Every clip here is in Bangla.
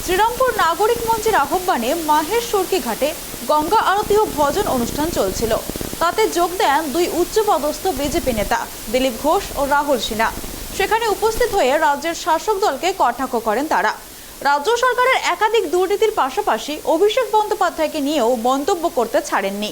শ্রীরামপুর নাগরিক মঞ্চের আহ্বানে মাহেশ সরকি ঘাটে গঙ্গা আরতি ও ভজন অনুষ্ঠান চলছিল। তাতে যোগ দেন দুই উচ্চপদস্থ বিজেপি নেতা দিলীপ ঘোষ ও রাহুল সিনহা। সেখানে উপস্থিত হয়ে রাজ্যের শাসক দলকে কটাক্ষ করেন তারা। রাজ্য সরকারের একাধিক দুর্নীতির পাশাপাশি অভিষেক বন্দ্যোপাধ্যায়কে নিয়েও মন্তব্য করতে ছাড়েননি।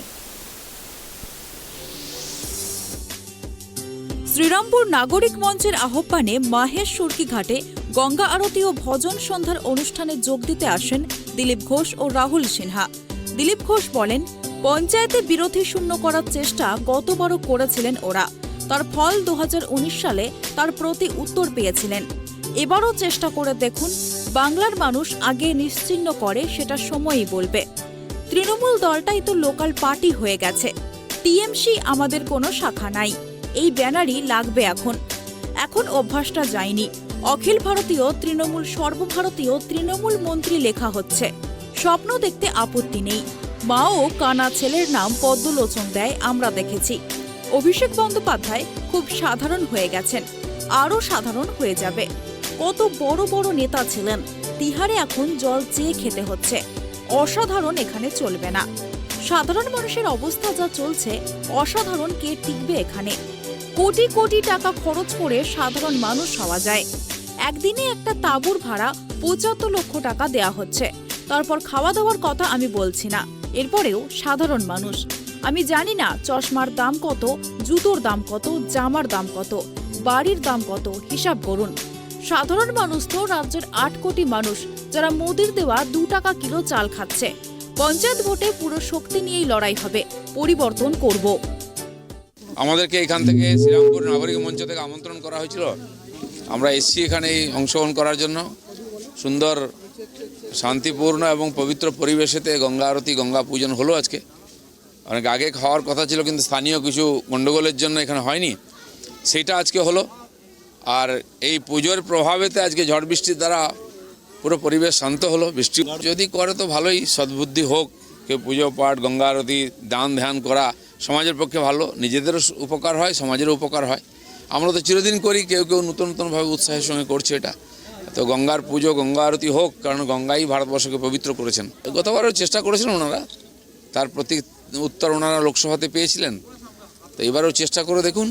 শ্রীরামপুর নাগরিক মঞ্চের আহ্বানে মাহেশ সরকি ঘাটে গঙ্গা আরতি ও ভজন সন্ধ্যার অনুষ্ঠানে যোগ দিতে আসেন দিলীপ ঘোষ ও রাহুল সিনহা। দিলীপ ঘোষ বলেন, পঞ্চায়েতে বিরোধী শূন্য করার চেষ্টা গতবারও করেছিলেন ওরা, তার ফল 2019 সালে তার প্রতি উত্তর পেয়েছিলেন। এবারও চেষ্টা করে দেখুন, বাংলার মানুষ আগে নিশ্চিহ্ন করে সেটা সময়ই বলবে। তৃণমূল দলটাই তো লোকাল পার্টি হয়ে গেছে, টিএমসি আমাদের কোনো শাখা নাই, এই ব্যানারই লাগবে। এখন অভ্যাসটা যায়নি। অখিল ভারতীয় তৃণমূল সর্বভারতীয় তৃণমূল মন্ত্রী লেখা হচ্ছে। স্বপ্ন দেখতে আপত্তি নেই। মাও কানা ছেলের নাম পদ্মলোচন দেয়, আমরা দেখেছি। অভিষেক বন্দ্যোপাধ্যায় খুব সাধারণ হয়ে গেছেন, আরও সাধারণ হয়ে যাবে। কত বড় বড় নেতা ছিলেন, তিহারে এখন জল চেয়ে খেতে হচ্ছে। অসাধারণ এখানে চলবে না। সাধারণ মানুষের অবস্থা যা চলছে, অসাধারণ কে টিকবে এখানে? কোটি কোটি টাকা খরচ করে সাধারণ মানুষ হওয়া যায়। একদিনে একটা তাঁবুর ভাড়া 75 লক্ষ টাকা দেয়া হচ্ছে। তারপর খাওয়া দাওয়ার কথা আমি বলছি না, এরপরেও সাধারণ মানুষ। আমি জানি না চশমার দাম কত, জুতোর দাম কত, জামার দাম কত, বাড়ির দাম কত, হিসাব করুন। সাধারণ মানুষ তো রাজ্যের 8 কোটি মানুষ, যারা মোদির দেওয়া 2 টাকা কিলো চাল খাচ্ছে। পঞ্চায়েত ভোটে পুরো শক্তি নিয়েই লড়াই হবে, পরিবর্তন করব। আমাদেরকে এখান থেকে শ্রীরামপুর নাগরিক মঞ্চ থেকে আমন্ত্রণ করা হয়েছিল। আমরা এসছি এখানে অংশগ্রহণ করার জন্য। সুন্দর শান্তিপূর্ণ এবং পবিত্র পরিবেশেতে গঙ্গা আরতি, গঙ্গা পূজন হলো আজকে। অনেক আগে খাওয়ার কথা ছিল, কিন্তু স্থানীয় কিছু গণ্ডগোলের জন্য এখানে হয়নি, সেটা আজকে হলো। আর এই পুজোর প্রভাবেতে আজকে ঝড় বৃষ্টির দ্বারা পুরো পরিবেশ শান্ত হলো। বৃষ্টি যদি করে তো ভালোই, সদ্বুদ্ধি হোক। কেউ পুজো পাঠ, গঙ্গা আরতি, দান ধ্যান করা সমাজের পক্ষে ভালো, নিজেদেরও উপকার হয়, সমাজেরও উপকার হয়। আমরা তো চিরদিন করি, কেউ কেউ নতুনভাবে উৎসাহের সঙ্গে করছে এটা। তো গঙ্গার পুজো, গঙ্গা আরতি হোক, কারণ গঙ্গাই ভারতবর্ষকে পবিত্র করেছেন। গতবারও চেষ্টা করেছিলেন ওনারা, তার প্রতি উত্তর ওনারা লোকসভাতে পেয়েছিলেন। তো এবারও চেষ্টা করে দেখুন,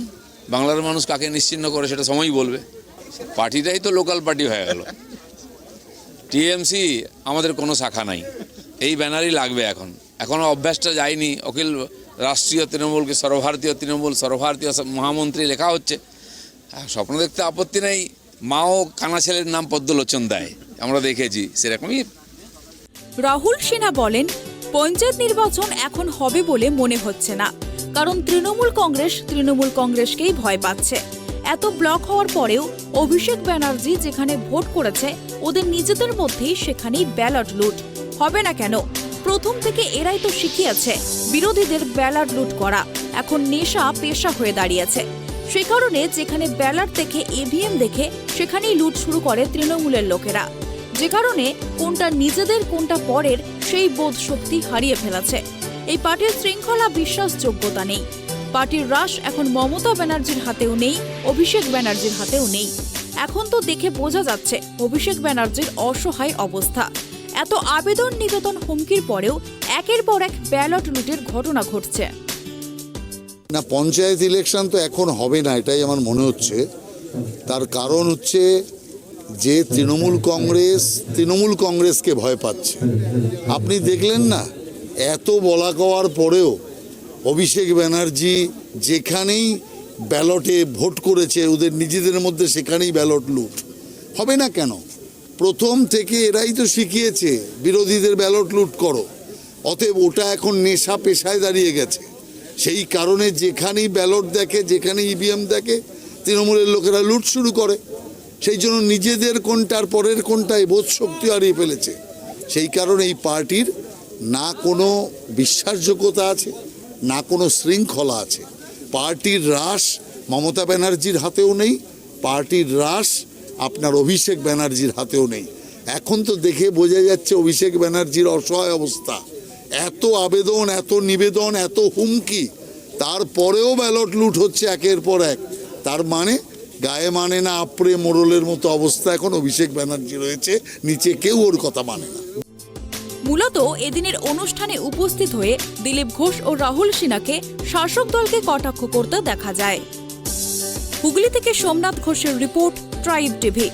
বাংলার মানুষ কাকে নিশ্চিহ্ন করে সেটা সময়ই বলবে। পার্টিটাই তো লোকাল পার্টি হয়ে গেল। টিএমসি আমাদের কোনো শাখা নাই, এই ব্যানারই লাগবে। এখনও অভ্যাসটা যায়নি। অখিল রাষ্ট্রীয় তৃণমূলকে সর্বভারতীয় তৃণমূল, সর্বভারতীয় মহামন্ত্রী লেখা হচ্ছে। স্বপ্ন দেখতে আপত্তি নেই। মাও কানা ছেলের নাম পদ্মলোচন দেয়, আমরা দেখেছি সেরকমই। রাহুল সিনহা বলেন, পঞ্চায়েত নির্বাচন এখন হবে বলে মনে হচ্ছে না, কারণ তৃণমূল কংগ্রেসকেই ভয় পাচ্ছে। এত ব্লক হওয়ার পরেও অভিষেক ব্যানার্জি যেখানে ভোট করেছে, ওদের নিজেদের মধ্যেই সেখানেই ব্যালট লুট হবে না কেন? প্রথম থেকে এরাই তো শিখিয়েছে বিরোধীদের ব্যালট লুট করা। এখন নেশা পেশা হয়ে দাঁড়িয়েছে। সে কারণে যেখানে ব্যালট দেখে, ইভিএম দেখে, সেখানেই লুট শুরু করে তৃণমূলের লোকেরা। যে কারণে কোনটা নিজেদের কোনটা পরের সেই বোধ শক্তি হারিয়ে ফেলেছে। এই পার্টির শৃঙ্খলা, বিশ্বাসযোগ্যতা নেই। পার্টির রাশ এখন মমতা ব্যানার্জির হাতেও নেই, অভিষেক ব্যানার্জির হাতেও নেই। এখন তো দেখে বোঝা যাচ্ছে অভিষেক ব্যানার্জির অসহায় অবস্থা। এত আবেদন নিবেদন হুমকির পরেও একের পর এক ব্যালট লুটের ঘটনা ঘটছে। না, পঞ্চায়েত ইলেকশন তো এখন হবে না, এটাই আমার মনে হচ্ছে। তার কারণ হচ্ছে যে তৃণমূল কংগ্রেসকে ভয় পাচ্ছে। আপনি দেখলেন না, এত বলা কওয়ার পরেও অভিষেক ব্যানার্জি যেখানেই ব্যালটে ভোট করেছে, ওদের নিজেদের মধ্যে সেখানেই ব্যালট লুট হবে না কেন? প্রথম থেকে এরাই তো শিখিয়েছে বিরোধীদের ব্যালট লুট করো। অতএব ওটা এখন নেশা পেশায় দাঁড়িয়ে গেছে। সেই কারণে যেখানেই ব্যালট দেখে, যেখানে ইভিএম দেখে, তৃণমূলের লোকেরা লুট শুরু করে। সেই জন্য নিজেদের কোনটার পরের কোনটায় বোধ শক্তি হারিয়ে ফেলেছে। সেই কারণে এই পার্টির না কোনো বিশ্বাসযোগ্যতা আছে, না কোনো শৃঙ্খলা আছে। পার্টির রাশ মমতা ব্যানার্জির হাতেও নেই, পার্টির রাশ আপনার অভিষেক ব্যানার্জির হাতেও নেই। এখন তো দেখে বোঝা যাচ্ছে অভিষেক ব্যানার্জির অসহায় অবস্থা। এত আবেদন, এত নিবেদন, এত হুমকি, তারপরেও ব্যালট লুট হচ্ছে একের পর এক। তার মানে গায়ে মানে না আপড়ে মোড়লের মতো অবস্থা এখন অভিষেক ব্যানার্জি রয়েছে, নিচে কেউ ওর কথা মানে না। মূলত এদিনের অনুষ্ঠানে উপস্থিত হয়ে দিলীপ ঘোষ ও রাহুল সিনহাকে শাসক দলকে কটাক্ষ করতে দেখা যায়। হুগলি থেকে সোমনাথ ঘোষের রিপোর্ট, ট্রাইব টিভি।